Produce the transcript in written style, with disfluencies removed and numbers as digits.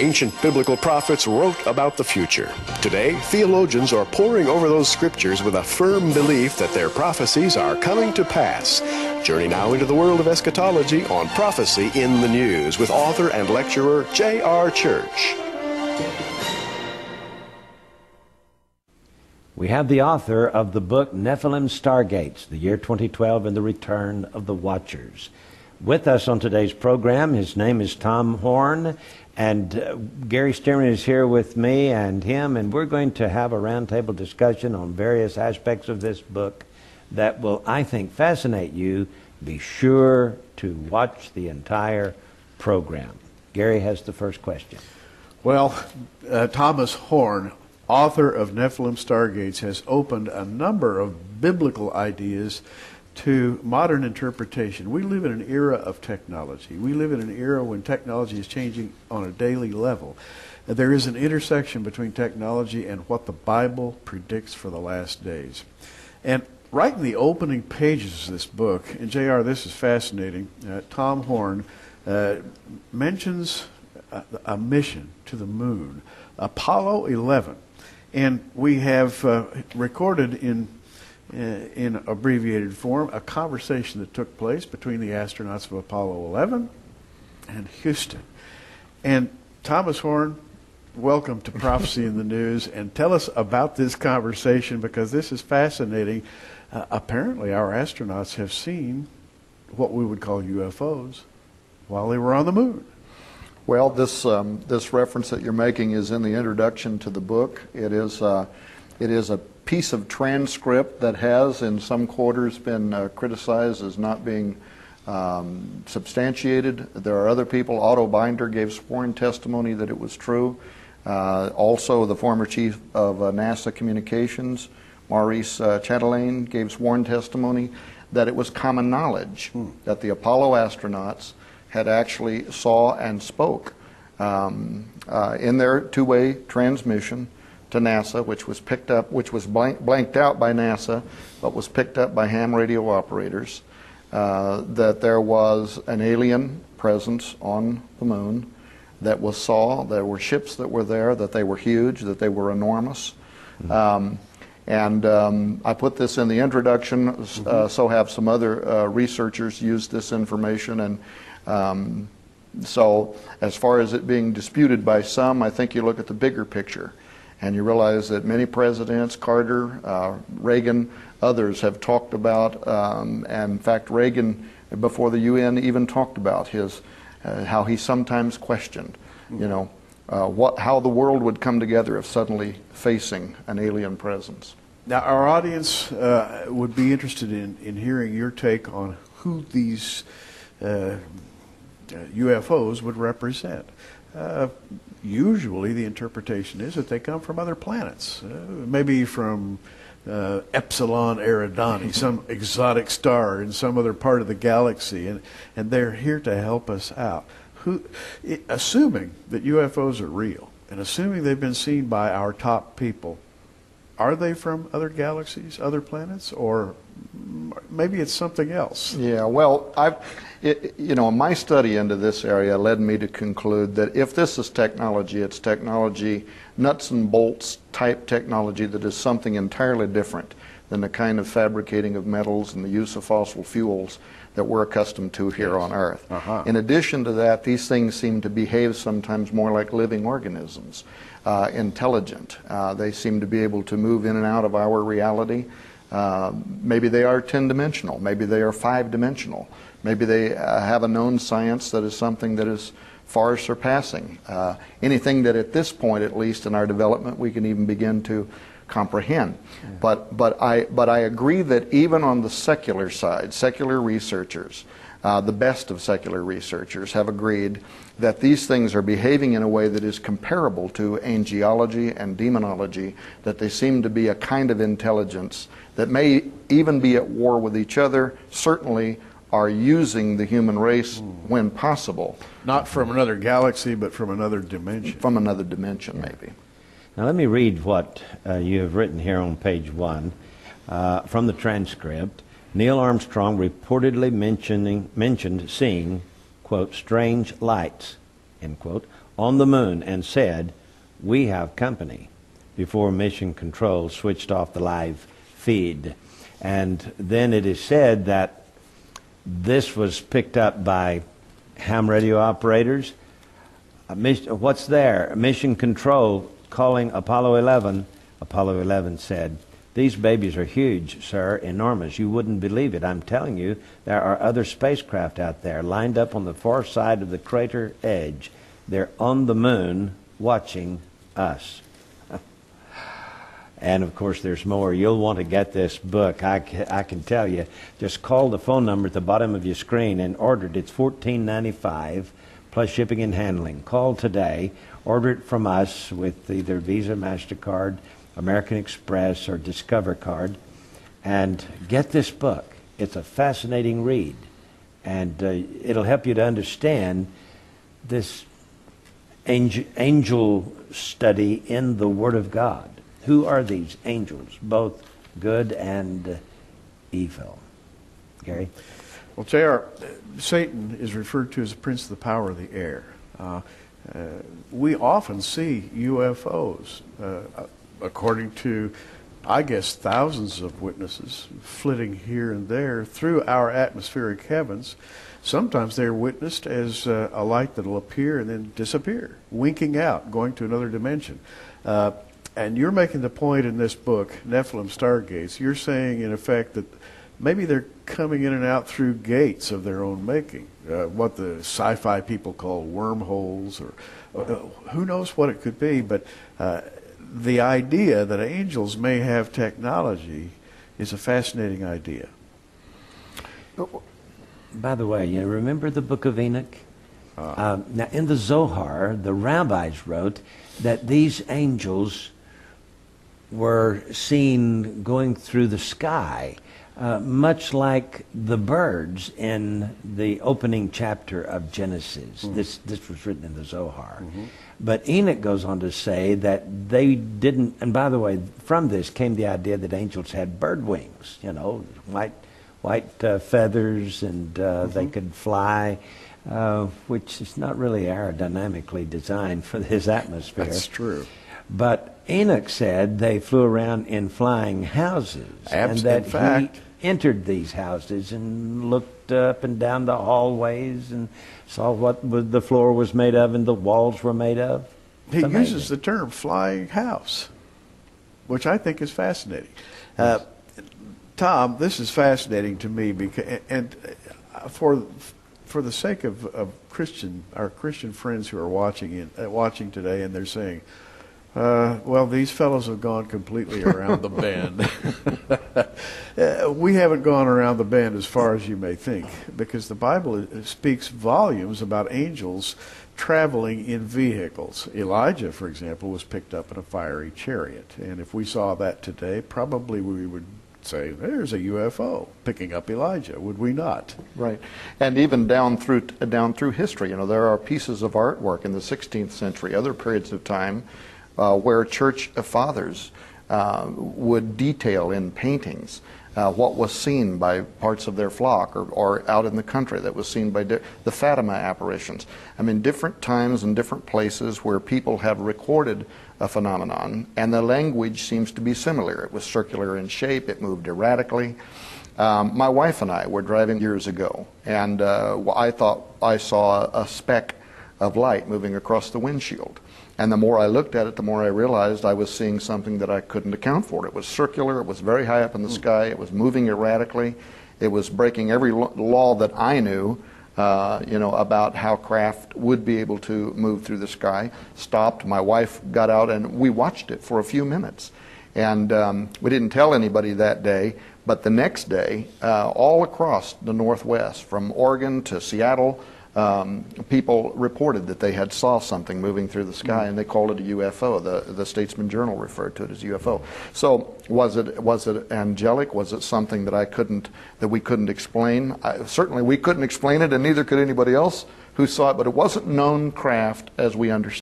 ancient biblical prophets wrote about the future. Today, theologians are poring over those scriptures with a firm belief that their prophecies are coming to pass. Journey now into the world of eschatology on Prophecy in the News with author and lecturer J.R. Church. We have the author of the book Nephilim Stargates, the year 2012 and the Return of the Watchers. With us on today's program, his name is Tom Horn, and Gary Stearman is here with me and him, and we're going to have a roundtable discussion on various aspects of this book that will, I think, fascinate you. Be sure to watch the entire program. Gary has the first question. Well, Thomas Horn, author of Nephilim Stargates, has opened a number of biblical ideas to modern interpretation. We live in an era of technology. We live in an era when technology is changing on a daily level. There is an intersection between technology and what the Bible predicts for the last days. And right in the opening pages of this book, and JR, this is fascinating, Tom Horn mentions a mission to the moon, Apollo 11. And we have recorded in abbreviated form a conversation that took place between the astronauts of Apollo 11 and Houston. And Thomas Horn, welcome to Prophecy in the News, and tell us about this conversation, because this is fascinating. Apparently our astronauts have seen what we would call UFOs while they were on the moon. Well, this reference that you're making is in the introduction to the book. It is a piece of transcript that has, in some quarters, been criticized as not being substantiated. There are other people. Otto Binder gave sworn testimony that it was true. Also, the former chief of NASA Communications, Maurice Chatelain, gave sworn testimony that it was common knowledge that the Apollo astronauts had actually saw and spoke in their two-way transmission to NASA, which was picked up, which was blanked out by NASA, but was picked up by ham radio operators, that there was an alien presence on the moon that was saw. There were ships that were there, that they were huge, that they were enormous. I put this in the introduction, so have some other researchers used this information. And so as far as it being disputed by some, I think you look at the bigger picture and you realize that many presidents, Carter, Reagan, others have talked about, and in fact Reagan before the UN even talked about his, how he sometimes questioned, how the world would come together if suddenly facing an alien presence. Now our audience would be interested in hearing your take on who these UFOs would represent. Usually the interpretation is that they come from other planets, maybe from Epsilon Eridani, some exotic star in some other part of the galaxy, and they're here to help us out. Assuming that UFOs are real, and assuming they've been seen by our top people, are they from other galaxies, other planets, or maybe it's something else? Yeah, well, my study into this area led me to conclude that if this is technology, it's technology, nuts and bolts type technology that is something entirely different than the kind of fabricating of metals and the use of fossil fuels that we're accustomed to here on Earth. In addition to that, these things seem to behave sometimes more like living organisms, intelligent. They seem to be able to move in and out of our reality. Maybe they are 10-dimensional. Maybe they are 5-dimensional. Maybe they have a known science that is something that is far surpassing anything that at this point, at least in our development, we can even begin to comprehend. But I agree that even on the secular side, secular researchers, the best of secular researchers have agreed that these things are behaving in a way that is comparable to angelology and demonology, that they seem to be a kind of intelligence that may even be at war with each other, certainly are using the human race when possible. Not from another galaxy, but from another dimension. From another dimension, maybe. Now let me read what you have written here on page 1 from the transcript. Neil Armstrong reportedly mentioned seeing, quote, strange lights, end quote, on the moon and said, "We have company," before Mission Control switched off the live feed. And then it is said that this was picked up by ham radio operators. What's there? Mission Control calling Apollo 11. Apollo 11 said, "These babies are huge, sir, enormous. You wouldn't believe it. I'm telling you, there are other spacecraft out there lined up on the far side of the crater edge. They're on the moon watching us." And, of course, there's more. You'll want to get this book. I can tell you. Just call the phone number at the bottom of your screen and order it. It's $14.95 plus shipping and handling. Call today. Order it from us with either Visa, MasterCard, American Express, or Discover card. And get this book. It's a fascinating read. And it'll help you to understand this angel study in the Word of God. Who are these angels, both good and evil? Gary? Well, J.R., Satan is referred to as the prince of the power of the air. We often see UFOs, according to, I guess, thousands of witnesses flitting here and there through our atmospheric heavens. Sometimes they're witnessed as a light that will appear and then disappear, winking out, going to another dimension. And you're making the point in this book, Nephilim Stargates, you're saying, in effect, that maybe they're coming in and out through gates of their own making, what the sci-fi people call wormholes, or who knows what it could be. But the idea that angels may have technology is a fascinating idea. By the way, you remember the book of Enoch? Now, in the Zohar, the rabbis wrote that these angels were seen going through the sky, much like the birds in the opening chapter of Genesis. Mm-hmm. This was written in the Zohar. Mm-hmm. But Enoch goes on to say that they didn't, and by the way, from this came the idea that angels had bird wings, white feathers, and they could fly, which is not really aerodynamically designed for this atmosphere. That's true. But Enoch said they flew around in flying houses, and that he entered these houses and looked up and down the hallways and saw what the floor was made of and the walls were made of. It's he amazing. uses the term flying house, which I think is fascinating. Tom, this is fascinating to me because, and for the sake of our Christian friends who are watching today, and they're saying, well, these fellows have gone completely around the bend. We haven't gone around the bend as far as you may think, because the Bible speaks volumes about angels traveling in vehicles. Elijah, for example, was picked up in a fiery chariot. And if we saw that today, probably we would say, there's a UFO picking up Elijah, would we not? Right. And even down through history, there are pieces of artwork in the 16th century, other periods of time, where church fathers would detail in paintings what was seen by parts of their flock or out in the country that was seen by the Fatima apparitions. I mean, different times and different places where people have recorded a phenomenon, and the language seems to be similar. It was circular in shape, it moved erratically. My wife and I were driving years ago, and I thought I saw a speck of light moving across the windshield. And the more I looked at it, the more I realized I was seeing something that I couldn't account for. It was circular, it was very high up in the sky, it was moving erratically, it was breaking every law that I knew, about how craft would be able to move through the sky. Stopped, my wife got out, and we watched it for a few minutes. And we didn't tell anybody that day, but the next day, all across the Northwest, from Oregon to Seattle, people reported that they had saw something moving through the sky, and they called it a UFO. The Statesman Journal referred to it as UFO. So was it angelic? Was it something that we couldn't explain? Certainly we couldn't explain it, and neither could anybody else who saw it, but it wasn't known craft as we understand.